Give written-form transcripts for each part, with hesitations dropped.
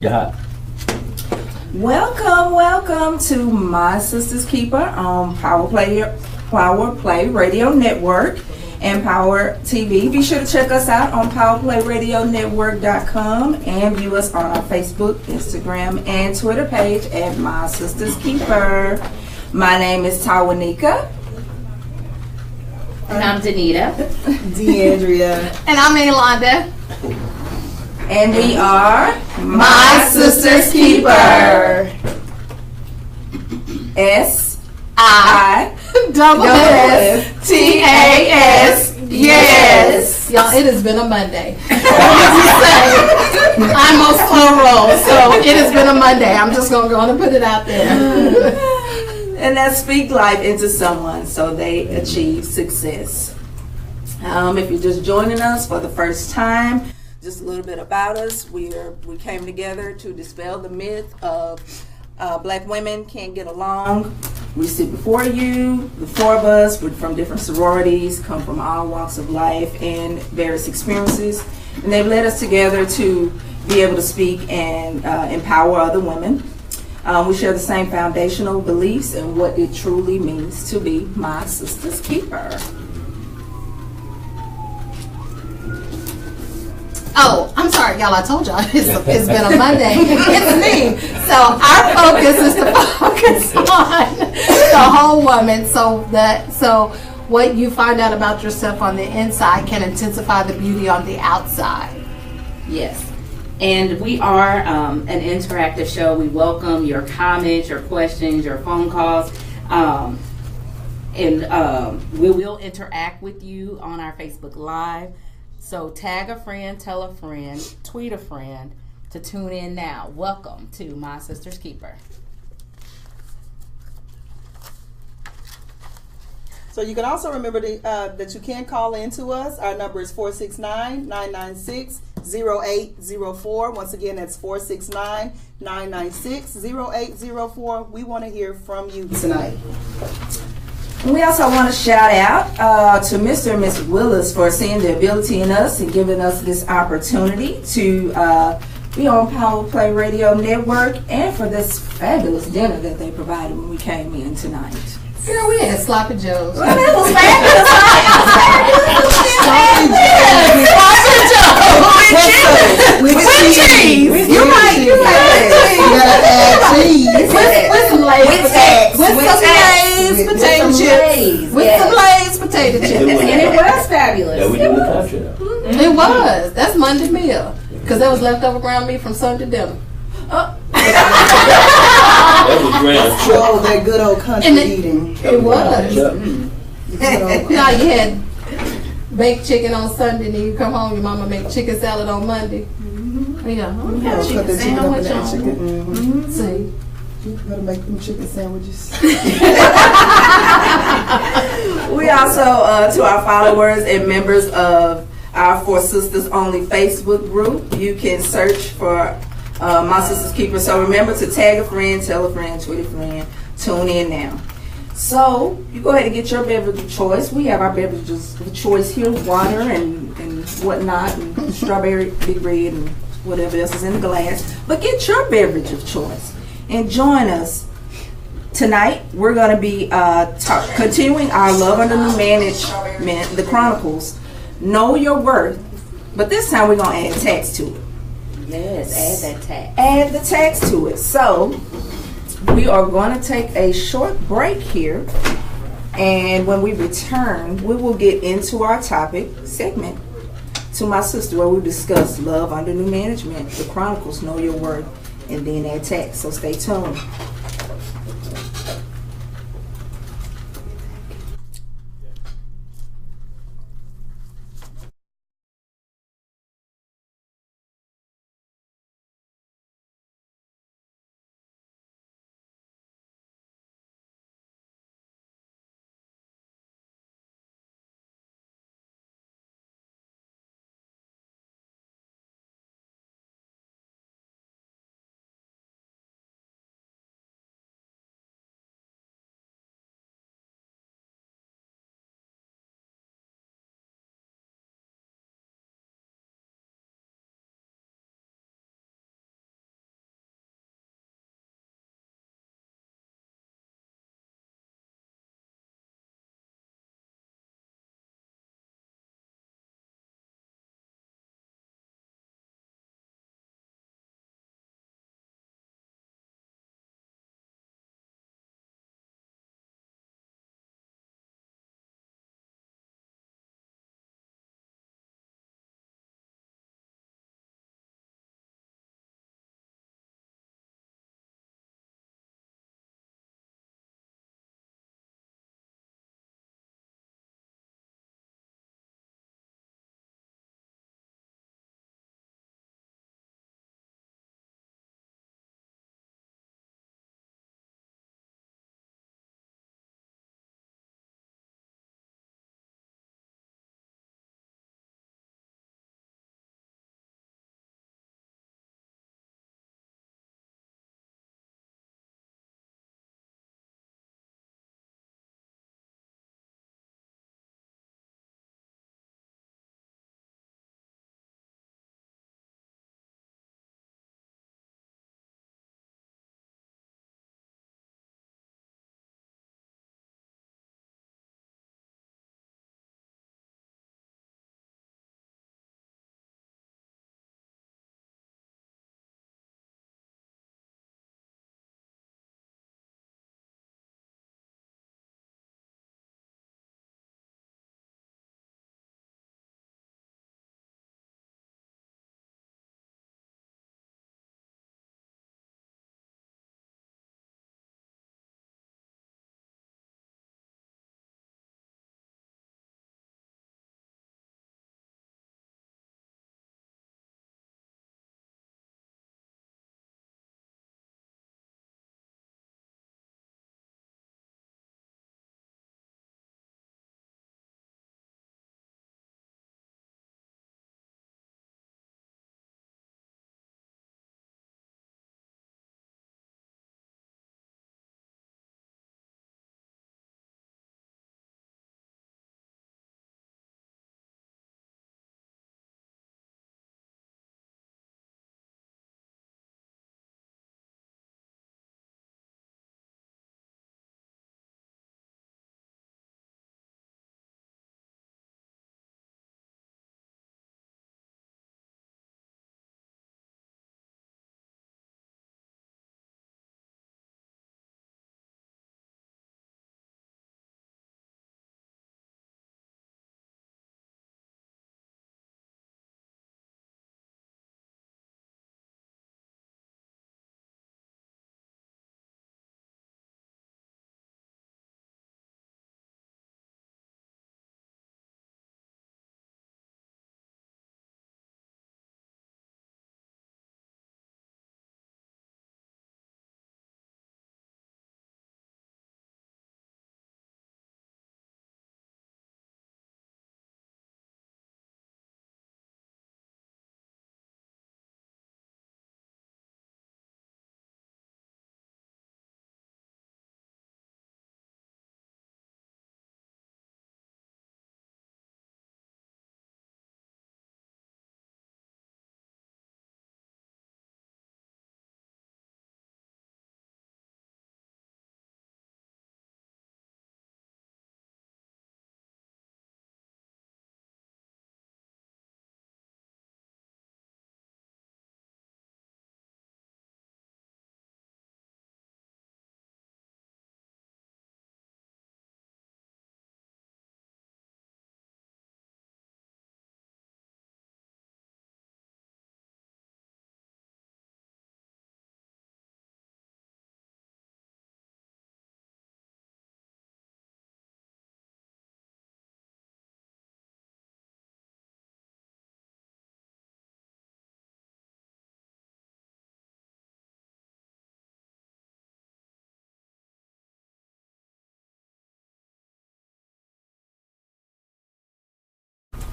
Yeah. Welcome to My Sister's Keeper on Power Play Radio Network and Power TV. Be sure to check us out on powerplayradionetwork.com and view us on our Facebook, Instagram, and Twitter page at My Sister's Keeper. My name is Tawanika. And I'm Danita. Deandria. And I'm Yolanda. And we are My Sister's Keeper. SiSSTA'S. Yes. Y'all, it has been a Monday. I'm on slow roll, so it has been a Monday. I'm just going to go on and put it out there. And that speak life into someone so they achieve success. If you're just joining us for the first time, just a little bit about us. We came together to dispel the myth of black women can't get along. We sit before you, the four of us. We're from different sororities, come from all walks of life and various experiences. And they've led us together to be able to speak and empower other women. We share the same foundational beliefs and what it truly means to be my sister's keeper. Oh, I'm sorry, y'all. I told y'all it's been a Monday. It's me. So our focus is to focus on the whole woman, so what you find out about yourself on the inside can intensify the beauty on the outside. Yes. And we are an interactive show. We welcome your comments, your questions, your phone calls. And we will interact with you on our Facebook Live. So tag a friend, tell a friend, tweet a friend to tune in now. Welcome to My Sister's Keeper. So you can also remember that you can call in to us. Our number is 469-996-0804. Once again, that's 469-996-0804. We want to hear from you tonight. We also want to shout out to Mr. and Miss Willis for seeing the ability in us and giving us this opportunity to be on Power Play Radio Network and for this fabulous dinner that they provided when we came in tonight. Girl, we had sloppy joes. Well, that was fabulous. With cheese. You're right. You gotta add cheese. With some Lay's potato chips. With some Lay's potato chips. And it was fabulous. Yeah, we did the capture. It was. That's Monday meal. Because that was leftover ground meat from Sunday dinner. That was grand. Oh, that good old country eating. It was. Good Now you had baked chicken on Sunday, and then you come home, your mama make chicken salad on Monday. Yeah, old chicken sandwich on. See, You better make them chicken sandwiches. We also, to our followers and members of our For Sisters Only Facebook group, you can search for My Sister's Keeper. So remember to tag a friend, tell a friend, tweet a friend, tune in now. So you go ahead and get your beverage of choice. We have our beverages of choice here, water and whatnot, and strawberry, Big Red, and whatever else is in the glass. But get your beverage of choice and join us. Tonight, we're going to be continuing our Love Under New Management, the Chronicles, Know Your Worth, but this time we're going to add text to it. Yes, add that tag. Add the text to it. So, we are going to take a short break here, and when we return, we will get into our topic segment to my sister, where we discuss Love Under New Management, the Chronicles, Know Your Worth, and then add text. So stay tuned.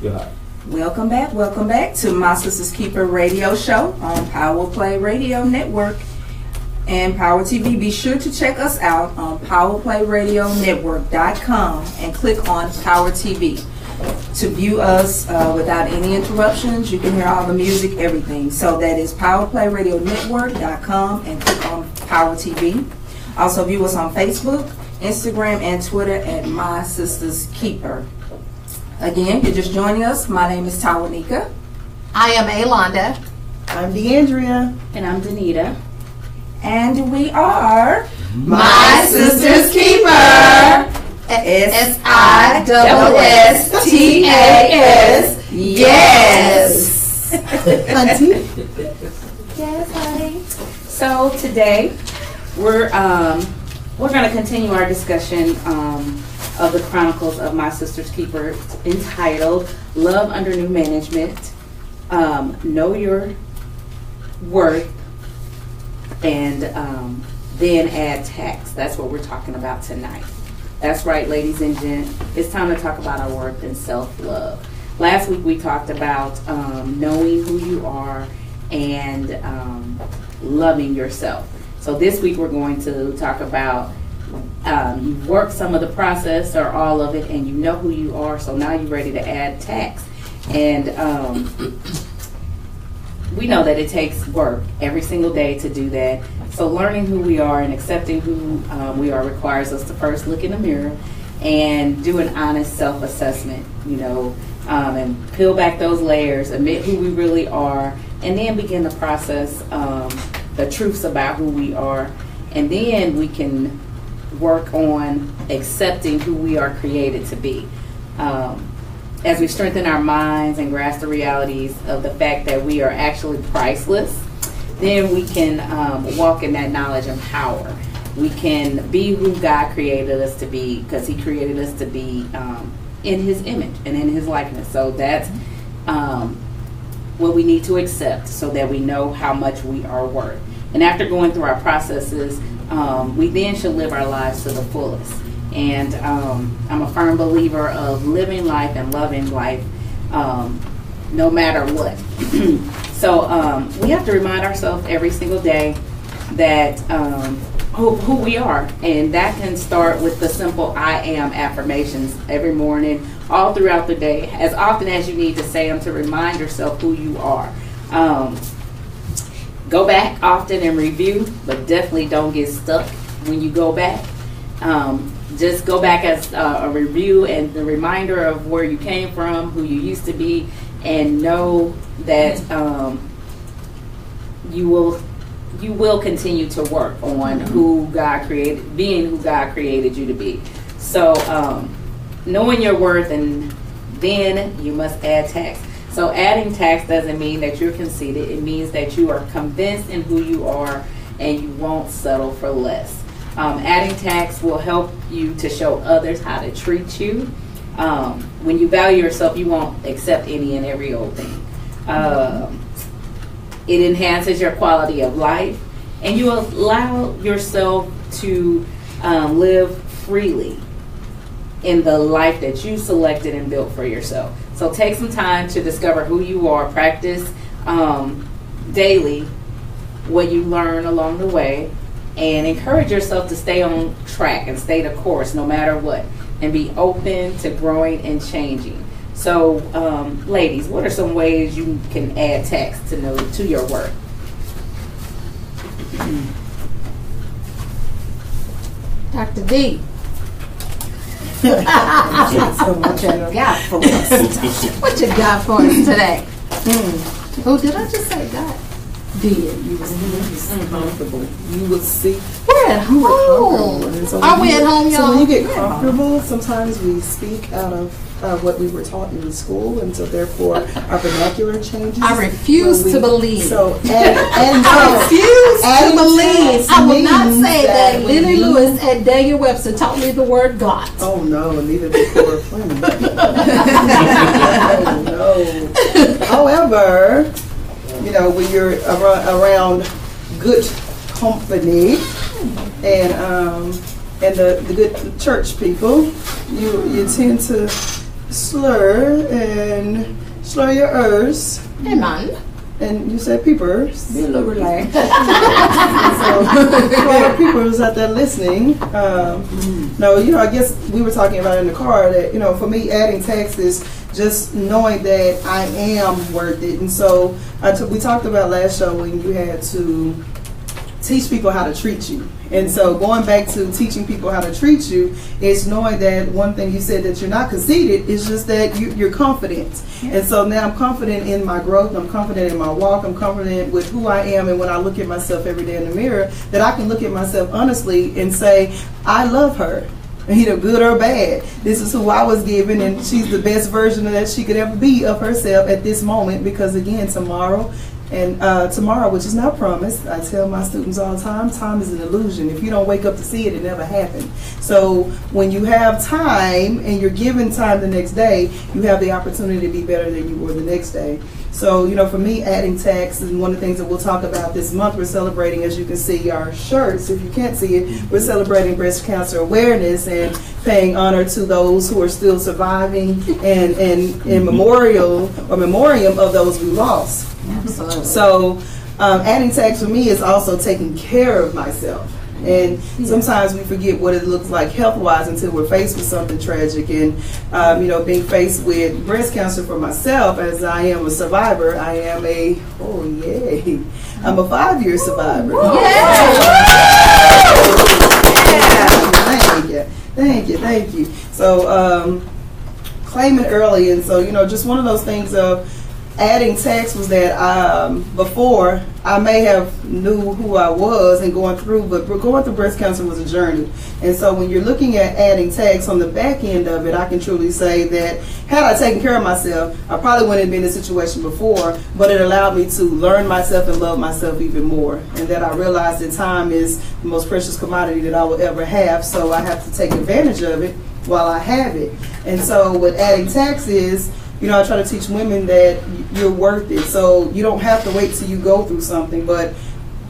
You're hot. Welcome back to My Sister's Keeper radio show on Power Play Radio Network and Power TV. Be sure to check us out on powerplayradionetwork.com and click on Power TV to view us without any interruptions. You can hear all the music, everything. So that is powerplayradionetwork.com and click on Power TV. Also view us on Facebook, Instagram, and Twitter at My Sister's Keeper. Again, if you're just joining us, my name is Tawanika. I am Alonda. I'm DeAndrea. And I'm Danita. And we are My Sister's Keeper. SiSSTAS. Yes. Auntie. Yes, honey. So today we're going to continue our discussion of the Chronicles of My Sister's Keeper, entitled "Love Under New Management," Know Your Worth, and then add tax. That's what we're talking about tonight. That's right, ladies and gents. It's time to talk about our worth and self-love. Last week we talked about knowing who you are and loving yourself. So this week we're going to talk about you've worked some of the process or all of it, and you know who you are, so now you're ready to add tax. And we know that it takes work every single day to do that. So learning who we are and accepting who we are requires us to first look in the mirror and do an honest self-assessment, and peel back those layers, admit who we really are, and then begin the process, the truths about who we are, and then we can work on accepting who we are created to be. As we strengthen our minds and grasp the realities of the fact that we are actually priceless, then we can walk in that knowledge and power. We can be who God created us to be, because He created us to be in His image and in His likeness. So that's what we need to accept, so that we know how much we are worth. And after going through our processes, we then should live our lives to the fullest. And I'm a firm believer of living life and loving life no matter what. So we have to remind ourselves every single day that who we are. And that can start with the simple I am affirmations every morning, all throughout the day, as often as you need to say them to remind yourself who you are. Go back often and review, but definitely don't get stuck when you go back. Just go back as a review and the reminder of where you came from, who you used to be, and know that you will continue to work on who God created, being who God created you to be. So knowing your worth, and then you must add tax. So adding tax doesn't mean that you're conceited. It means that you are convinced in who you are and you won't settle for less. Adding tax will help you to show others how to treat you. When you value yourself, you won't accept any and every old thing. It enhances your quality of life, and you allow yourself to live freely in the life that you selected and built for yourself. So take some time to discover who you are. Practice daily what you learn along the way, and encourage yourself to stay on track and stay the course no matter what, and be open to growing and changing. So ladies, what are some ways you can add tax to your work? Dr. D. So what you got for us? What you got for us today? Oh, did I just say God? Did. You was comfortable. You will see. We're at home. Are we at home, y'all? So when you get comfortable, sometimes we speak out of what we were taught in school, and so therefore our vernacular changes. I refuse to believe. So I refuse to believe. I will not say that Lenny Lewis and Daniel Webster taught me the word God. Oh no, neither did Cora Flynn. Oh no. However, when you're around good company and the good church people, you tend to slur and slur your ers. Hey, man. And you said peepers. Be a little relaxed. So, for all the people who's out there listening, no, I guess we were talking about in the car that, for me, adding text is just knowing that I am worth it. And so we talked about last show when you had to teach people how to treat you. And so going back to teaching people how to treat you is knowing that one thing you said that you're not conceited is just that you're confident. And so now I'm confident in my growth, I'm confident in my walk, I'm confident with who I am, and when I look at myself every day in the mirror, that I can look at myself honestly and say, I love her. Either good or bad. This is who I was given, and she's the best version of that she could ever be of herself at this moment, because again, tomorrow, which is not promised, I tell my students all the time is an illusion. If you don't wake up to see it, it never happened. So when you have time and you're given time the next day, you have the opportunity to be better than you were the next day. So, for me, adding text is one of the things that we'll talk about this month. We're celebrating, as you can see, our shirts. If you can't see it, we're celebrating breast cancer awareness and paying honor to those who are still surviving and in memoriam of those we lost. Absolutely. So adding text for me is also taking care of myself. And sometimes we forget what it looks like health-wise until we're faced with something tragic. And, being faced with breast cancer for myself, as I am a survivor, I'm a 5-year survivor. Thank you. So claiming early, and so, just one of those things of adding text was that before I may have knew who I was and going through breast cancer was a journey. And so when you're looking at adding text on the back end of it, I can truly say that had I taken care of myself, I probably wouldn't have been in this situation before, but it allowed me to learn myself and love myself even more. And that I realized that time is the most precious commodity that I will ever have, so I have to take advantage of it while I have it. And so what adding text is, I try to teach women that you're worth it. So you don't have to wait till you go through something. But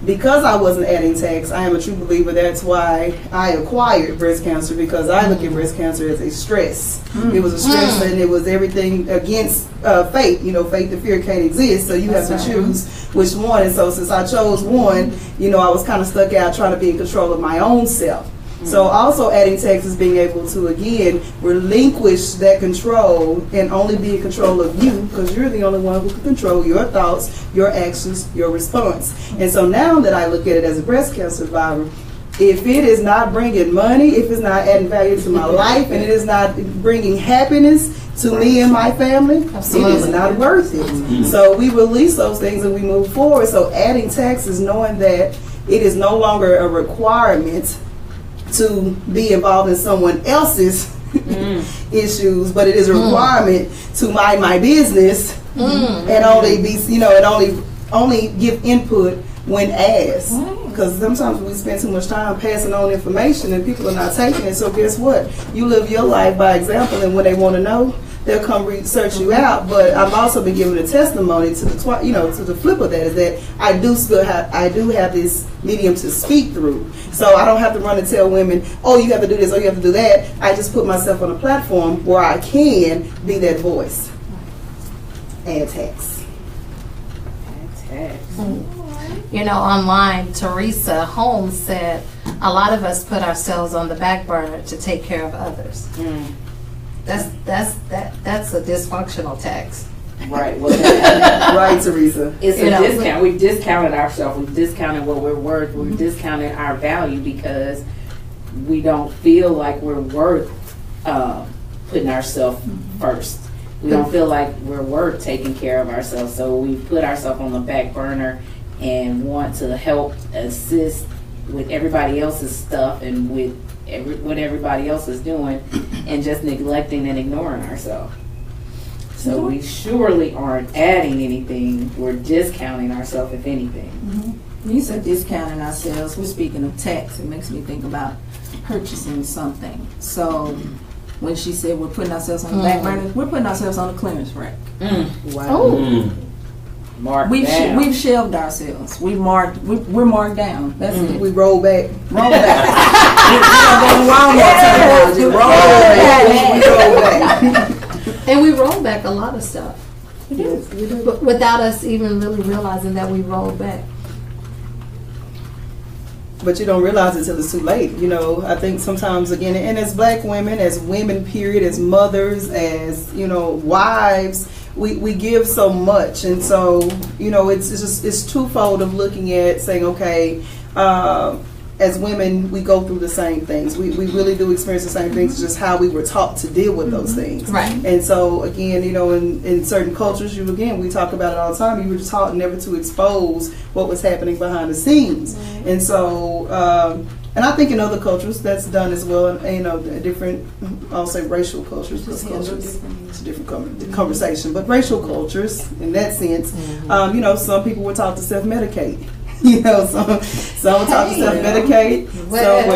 because I wasn't adding text, I am a true believer. That's why I acquired breast cancer, because I look at breast cancer as a stress. It was a stress, and it was everything against faith. Faith and fear can't exist. So you have to choose which one. And so since I chose one, I was kind of stuck out trying to be in control of my own self. So also adding text is being able to, again, relinquish that control and only be in control of you, because you're the only one who can control your thoughts, your actions, your response. And so now that I look at it as a breast cancer survivor, if it is not bringing money, if it's not adding value to my life, and it is not bringing happiness to me and my family, Absolutely. It is not worth it. So we release those things and we move forward. So adding text is knowing that it is no longer a requirement to be involved in someone else's issues, but it is a requirement to mind my business and only be, and only give input when asked. Because sometimes we spend too much time passing on information and people are not taking it. So guess what? You live your life by example, and when they want to know, they'll come research you out. But I've also been given a testimony to the to the flip of that, is that I do have this medium to speak through. So I don't have to run and tell women, oh, you have to do this, or you have to do that. I just put myself on a platform where I can be that voice. Add text. Online, Teresa Holmes said, a lot of us put ourselves on the back burner to take care of others. That's a dysfunctional text. Right. Well, right, Teresa. It's a discount. We've discounted ourselves. We've discounted what we're worth. We've discounted our value because we don't feel like we're worth putting ourselves first. We don't feel like we're worth taking care of ourselves. So we put ourselves on the back burner and want to help assist with everybody else's stuff and with what everybody else is doing, and just neglecting and ignoring ourselves. So we surely aren't adding anything. We're discounting ourselves, if anything. You said discounting ourselves. We're speaking of tax. It makes me think about purchasing something. So when she said we're putting ourselves on the back burner, we're putting ourselves on the clearance rack. Wow. We've shelved ourselves. We're marked down. That's it. We roll back. Roll back. We roll back. And we roll back a lot of stuff. Yes, we do. But without us even really realizing that we roll back. But you don't realize it till it's too late. You know, I think sometimes, again, and as black women, as women, period, as mothers, as, you know, wives, we give so much. And so, you know, it's twofold of looking at saying, okay, as women, we go through the same things. We really do experience the same things, just how we were taught to deal with those things. Right. And so, again, you know, in certain cultures, we talk about it all the time, you were taught never to expose what was happening behind the scenes. And so, and I think in other cultures that's done as well, and, you know, different, I'll say racial cultures, because it's a different conversation, but racial cultures, in that sense, you know, some people were taught to self-medicate. You know, some were taught to self-medicate, some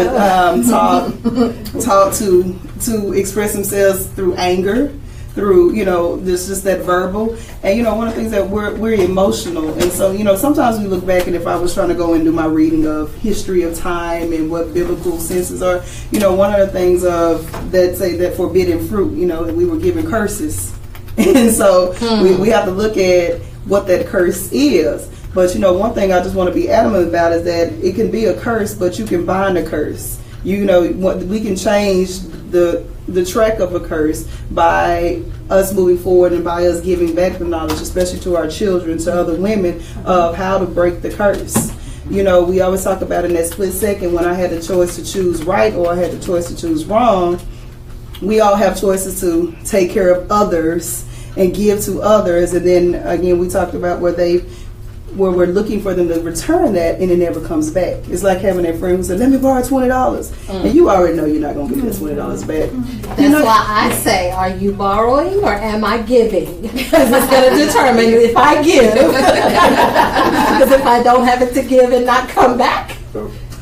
were taught to express themselves through anger, through, you know, just that verbal. And, you know, one of the things that we're emotional. And so, you know, sometimes we look back, and if I was trying to go and do my reading of history of time and what biblical senses are, you know, one of the things that say that forbidden fruit, you know, that we were given curses. And so we have to look at what that curse is. But, you know, one thing I just want to be adamant about is that it can be a curse, but you can bind a curse. You know, we can change the track of a curse by us moving forward and by us giving back the knowledge, especially to our children, to other women, of how to break the curse. You know, we always talk about in that split second when I had the choice to choose right or I had the choice to choose wrong. We all have choices to take care of others and give to others. And then, again, we talked about where we're looking for them to return that, and it never comes back. It's like having that friend who said, let me borrow $20. And you already know you're not going to get that $20 back. That's why I say, are you borrowing or am I giving? Because it's going to determine if I give. Because if I don't have it to give and not come back,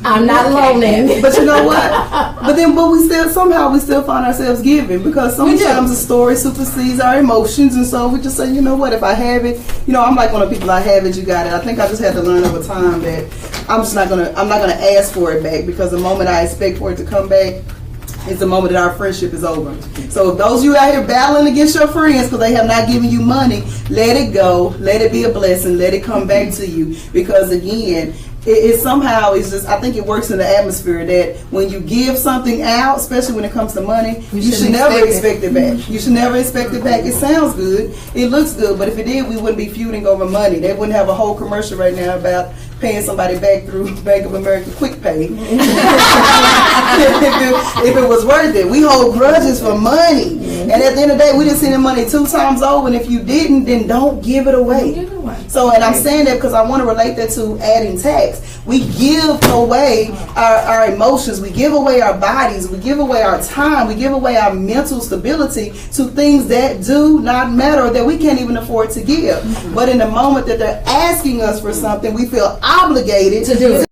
I'm not loaning. But you know what? But we still find ourselves giving, because sometimes the story supersedes our emotions, and so we just say, you know what, if I have it, you know, I'm like one of the people, I have it, you got it. I think I just had to learn over time that I'm not gonna ask for it back, because the moment I expect for it to come back is the moment that our friendship is over. So if those of you out here battling against your friends because they have not given you money, let it go, let it be a blessing, let it come back to you, because again, it somehow is just, I think it works in the atmosphere that when you give something out, especially when it comes to money, you should never expect it back. You should never expect it back. It sounds good, it looks good, but if it did, we wouldn't be feuding over money. They wouldn't have a whole commercial right now about paying somebody back through Bank of America Quick Pay. if it was worth it. We hold grudges for money. And at the end of the day, we didn't see the money 2 times over, and if you didn't, then don't give it away. So, and I'm saying that because I want to relate that to adding tax. We give away our emotions, we give away our bodies, we give away our time, we give away our mental stability to things that do not matter, or that we can't even afford to give. But in the moment that they're asking us for something, we feel obligated to do it.